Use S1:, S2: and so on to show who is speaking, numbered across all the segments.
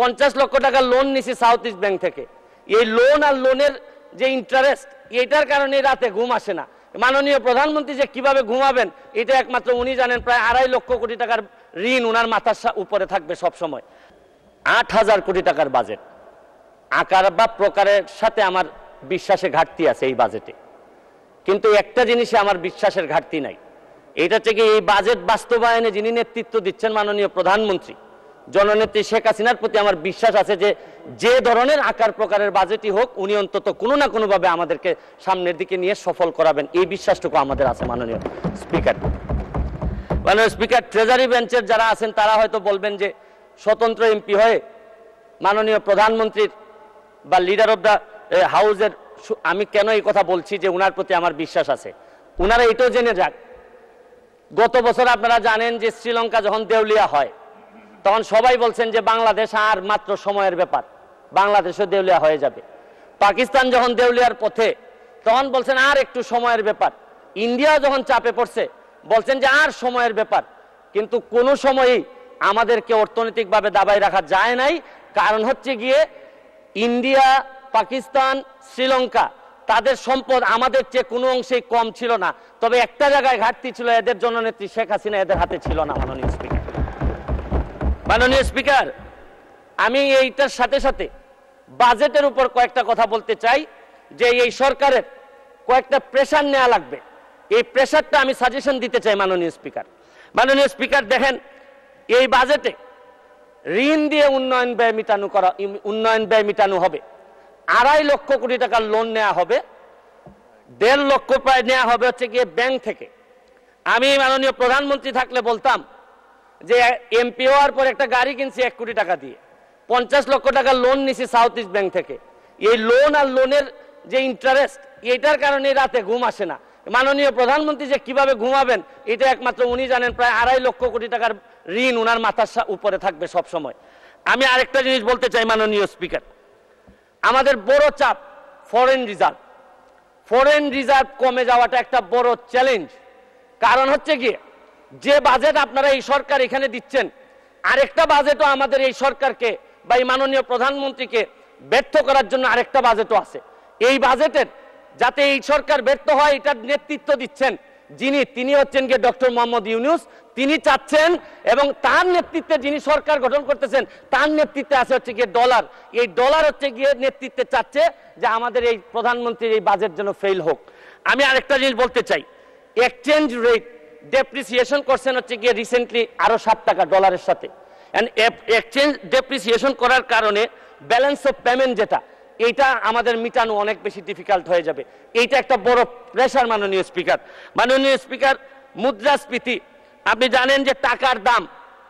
S1: 50 লক্ষ টাকা লোন নিছি সাউথ ইস্ট ব্যাংক থেকে। এই লোন আর লোনের যে ইন্টারেস্ট, এটার কারণে রাতে ঘুম আসে না। মাননীয় প্রধানমন্ত্রী যে কিভাবে ঘুমাবেন এটা একমাত্র উনি জানেন। প্রায় 2.5 লক্ষ কোটি টাকার ঋণ উনার মাথার উপরে থাকবে সব সময়। 8,000 কোটি টাকার বাজেট, আকার বা প্রকারের সাথে আমার বিশ্বাসে ঘাটতি আছে এই বাজেটে। কিন্তু একটা জিনিসে আমার বিশ্বাসের ঘাটতি নাই, এটা থেকে এই বাজেট বাস্তবায়নে যিনি নেতৃত্ব দিচ্ছেন মাননীয় প্রধানমন্ত্রী জননেত্রী শেখ হাসিনার প্রতি আমার বিশ্বাস আছে যে যে ধরনের আকার প্রকারের বাজেটই হোক উনি অন্তত কোনো না কোনোভাবে আমাদেরকে সামনের দিকে নিয়ে সফল করাবেন, এই বিশ্বাসটুকু আমাদের আছে। মাননীয় স্পিকার, ট্রেজারি বেঞ্চের যারা আছেন তারা হয়তো বলবেন যে স্বতন্ত্র এমপি হয়ে মাননীয় প্রধানমন্ত্রীর বা লিডার অব দ্য হাউসের, আমি কেন এই কথা বলছি যে উনার প্রতি আমার বিশ্বাস আছে, উনারা এটাও জেনে যাক। গত বছর আপনারা জানেন যে শ্রীলঙ্কা যখন দেউলিয়া হয় তখন সবাই বলছেন যে বাংলাদেশ আর মাত্র সময়ের ব্যাপার, বাংলাদেশও দেউলিয়া হয়ে যাবে। পাকিস্তান যখন দেউলিয়ার পথে তখন বলছেন আর একটু সময়ের ব্যাপার। ইন্ডিয়া যখন চাপে পড়ছে বলছেন যে আর সময়ের ব্যাপার। কিন্তু কোনো সময়ই আমাদেরকে অর্থনৈতিকভাবে দাবায় রাখা যায় নাই। কারণ হচ্ছে গিয়ে ইন্ডিয়া, পাকিস্তান, শ্রীলঙ্কা তাদের সম্পদ আমাদের চেয়ে কোনো অংশেই কম ছিল না। তবে একটা জায়গায় ঘাটতি ছিল, এদের জননেত্রী শেখ হাসিনা এদের হাতে ছিল না। মাননীয় স্পিকার, আমি এইটার সাথে সাথে বাজেটের উপর কয়েকটা কথা বলতে চাই যে এই সরকারের কয়েকটা প্রেশার নেওয়া লাগবে। এই প্রেশারটা আমি সাজেশন দিতে চাই মাননীয় স্পিকার। দেখেন এই বাজেটে ঋণ দিয়ে উন্নয়ন ব্যয় মিটানো হবে। 2.5 লক্ষ কোটি টাকার লোন নেওয়া হবে, 1.5 লক্ষ প্রায় নেওয়া হবে হচ্ছে গিয়ে ব্যাংক থেকে। আমি মাননীয় প্রধানমন্ত্রী থাকলে বলতাম যে এমপি হওয়ার পর একটা গাড়ি কিনছি 1 কোটি টাকা দিয়ে, 50 লক্ষ টাকা লোন নিছি সাউথ ইস্ট ব্যাংক থেকে। এই লোন আর লোনের যে ইন্টারেস্ট, এটার কারণে রাতে ঘুম আসে না। মাননীয় প্রধানমন্ত্রী যে কিভাবে ঘুমাবেন এটা একমাত্র উনি জানেন। প্রায় 2.5 লক্ষ কোটি টাকার ঋণ উনার মাথার উপরে থাকবে সব সময়। আমি আরেকটা জিনিস বলতে চাই মাননীয় স্পিকার, আমাদের বড় চাপ ফরেন রিজার্ভ কমে যাওয়াটা একটা বড় চ্যালেঞ্জ। কারণ হচ্ছে গিয়ে যে বাজেট আপনারা এই সরকার এখানে দিচ্ছেন, আরেকটা বাজেটও আমাদের এই সরকারকে বা এই মাননীয় প্রধানমন্ত্রীকে ব্যর্থ করার জন্য আরেকটা বাজেটও আছে। এই বাজেটের যাতে এই সরকার ব্যর্থ হয় এটার নেতৃত্ব দিচ্ছেন তিনি হচ্ছেন গিয়ে ডক্টর মোহাম্মদ ইউনূস। তিনি চাচ্ছেন এবং তার নেতৃত্বে যিনি সরকার গঠন করতেছেন তার নেতৃত্বে আছে হচ্ছে গিয়ে ডলার। এই ডলার হচ্ছে গিয়ে নেতৃত্বে চাচ্ছে যে আমাদের এই প্রধানমন্ত্রীর এই বাজেট যেন ফেল হোক। আমি আরেকটা জিনিস বলতে চাই, এক্সচেঞ্জ রেট ডেপ্রিসিয়েশন করছেন হচ্ছে গিয়ে রিসেন্টলি আরো 7 টাকা ডলারের সাথে। এক্সচেঞ্জ ডেপ্রিসিয়েশন করার কারণে ব্যালেন্স অফ পেমেন্ট যেটা, এইটা আমাদের মিটানো অনেক বেশি ডিফিকাল্ট হয়ে যাবে। এইটা একটা বড় প্রেশার মাননীয় স্পিকার। মুদ্রাস্ফীতি, আপনি জানেন যে টাকার দাম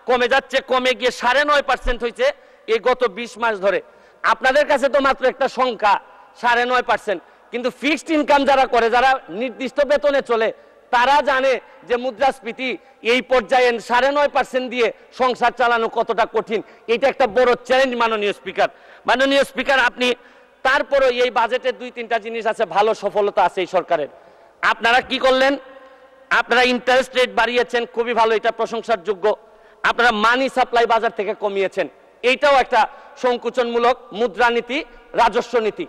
S1: কমে যাচ্ছে, কমে গিয়ে 9.5% হয়েছে এই গত 20 মাস ধরে। আপনাদের কাছে তো মাত্র একটা সংখ্যা 9.5%, কিন্তু ফিক্সড ইনকাম যারা করে, যারা নির্দিষ্ট বেতনে চলে, তারা জানে যে মুদ্রাস্ফীতি এই পর্যায়ে 9.5% দিয়ে সংসার চালানো কতটা কঠিন। এটা একটা বড় চ্যালেঞ্জ মাননীয় স্পিকার। আপনি তারপরে এই বাজেটের 2-3টা জিনিস আছে, ভালো সফলতা আছে এই সরকারের। আপনারা কি করলেন? আপনারা ইন্টারেস্ট রেট বাড়িয়েছেন, খুবই ভালো, এটা প্রশংসার যোগ্য। আপনারা মানি সাপ্লাই বাজার থেকে কমিয়েছেন, এইটাও একটা সংকুচনমূলক মুদ্রানীতি, রাজস্ব নীতি।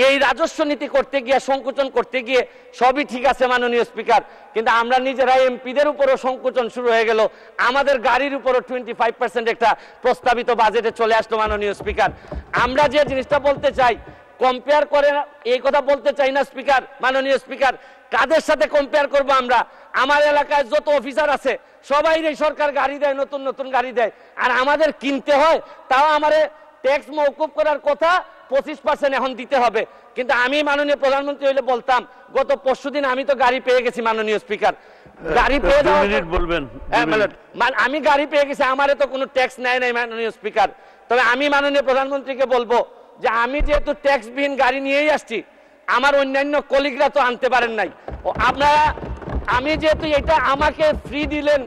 S1: এই রাজস্ব নীতি করতে গিয়ে, সংকুচন করতে গিয়ে সবই ঠিক আছে মাননীয় স্পিকার, কিন্তু আমরা নিজেরা এমপিদের উপরও সংকুচন শুরু হয়ে গেল। আমাদের গাড়ির উপরও 25% একটা প্রস্তাবিত বাজেটে চলে আসলো মাননীয় স্পিকার। আমরা যে জিনিসটা বলতে চাই, কম্পেয়ার করে এই কথা বলতে চাই না স্পিকার, মাননীয় স্পিকার। কাদের সাথে কম্পেয়ার করব আমরা? আমার এলাকায় যত অফিসার আছে সবাই এই সরকার গাড়ি দেয়, নতুন নতুন গাড়ি দেয়, আর আমাদের কিনতে হয়। তাও আমারে ট্যাক্স মওকুফ করার কথা 25% এখন দিতে হবে। কিন্তু আমি মাননীয় প্রধানমন্ত্রী হইলে বলতাম, গত পরশুদিন আমি তো গাড়ি পেয়ে গেছি মাননীয় স্পিকার। গাড়ি পেয়ে বলবেন আমি গাড়ি পেয়ে গেছি, আমারে তো কোনো ট্যাক্স নেয় নাই মাননীয় স্পিকার। তবে আমি মাননীয় প্রধানমন্ত্রীকে বলবো যে আমি যেহেতু ট্যাক্সবিহীন গাড়ি নিয়েই আসছি, আমার অন্যান্য কলিগরা তো আনতে পারেন নাই। আপনারা, আমি যেহেতু এটা আমাকে ফ্রি দিলেন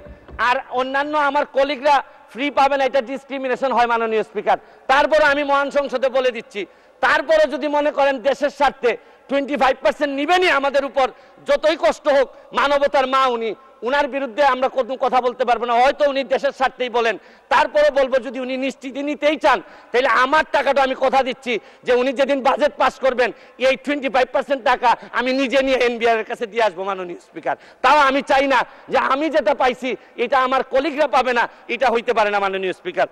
S1: আর অন্যান্য আমার কলিগরা ফ্রি পাবেন, এটা ডিসক্রিমিনেশন হয় মাননীয় স্পিকার। তারপরে আমি মহান সংসদে বলে দিচ্ছি, তারপরে যদি মনে করেন দেশের স্বার্থে 25% নিবেনই আমাদের উপর, যতই কষ্ট হোক, মানবতার মা উনি, উনার বিরুদ্ধে আমরা কোনো কথা বলতে পারবো না, হয়তো উনি দেশের স্বার্থেই বলেন, তারপরে বলবো যদি উনি নিশ্চিতি নিতেই চান তাহলে আমার টাকাটা আমি কথা দিচ্ছি যে উনি যেদিন বাজেট পাস করবেন এই 25% টাকা আমি নিজে নিয়ে এনবিআর এর কাছে দিয়ে আসবো মাননীয় স্পিকার। তাও আমি চাই না যে আমি যেটা পাইছি এটা আমার কলিগরা পাবে না, এটা হইতে পারে না মাননীয় স্পিকার।